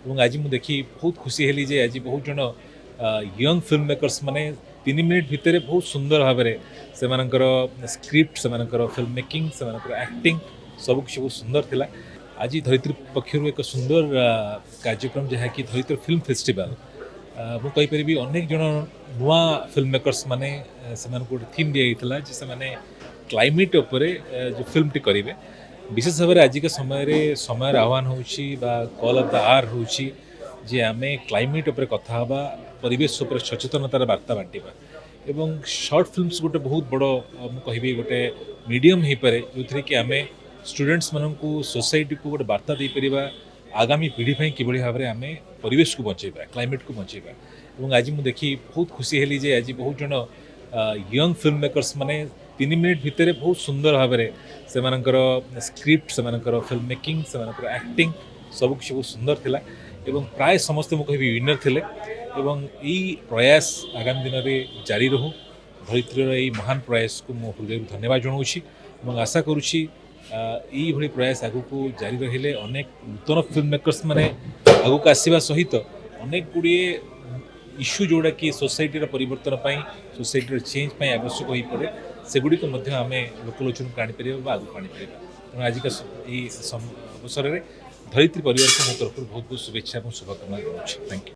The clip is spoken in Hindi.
आज मुझे देखी बहुत खुशी हेली जे आज बहुत जन यंग फिल्म मेकर्स माने 3 मिनिट भितर बहुत सुंदर भाव में से स्क्रिप्ट से फिल्म मेकिंग से एक्टिंग सब कुछ बहुत सुंदर थिला। आज धरित्री पक्षर एक सुंदर कार्यक्रम जहाँकि धरित्री फिल्म फेस्टिवल मुझे अनेक जन नुआ फिल्म मेकर्स माने गोटे थीम दिया से माने क्लाइमेट उपर जो फिल्म टी करेंगे विशेष भाव में आजिका समय आह्वान होची कॉल ऑफ द आवर होची जे आमे क्लाइमेट उपर कथा हवा परिवेश उपर सचेतनतार वार्ता बांटा एवं शॉर्ट फिल्म्स गोटे बहुत बड़ मुझे गोटे मीडियम हो पाए जो कि आम स्टूडेंट्स मानू सोसाइटी को गोटे वार्ता दे पारिबा आगामी पीढ़ी किभली भाव में आम परिवेश को बचेबा क्लाइमेट को बचेबा। और आज मुझे देखी बहुत खुशी हेली जे आज बहुत जन यंग फिल्म मेकर्स माने 3 मिनिट भितर बहुत सुंदर भाव में से स्क्रिप्ट से फिल्म मेकिंग से एक्टिंग सब कुछ बहुत सुंदर थिला एवं प्राय समस्ते मुझे विनर थिले एवं यही प्रयास आगामी दिन में जारी रहू। धरित्रीर यही महान प्रयास को मो हृदय धन्यवाद जनाऊँगी और आशा करुँची यही प्रयास आगू को जारी रहिले अनेक नूतन फिल्म मेकर्स माने आगू को आसवा सहित अनेक गुड़े इश्यू जोड़ा कि सोसाइटीर परिवर्तन सोसाइटीर चेंज पाई आवश्यक हो पड़े सेगुड़िक आम लोकलोचन को आनीपर आगे आनीपर। तेणु आज अवसर में धरित्री परिवार को मो तरफ बहुत बहुत शुभेच्छा और शुभकामना जनाऊँ। Thank you.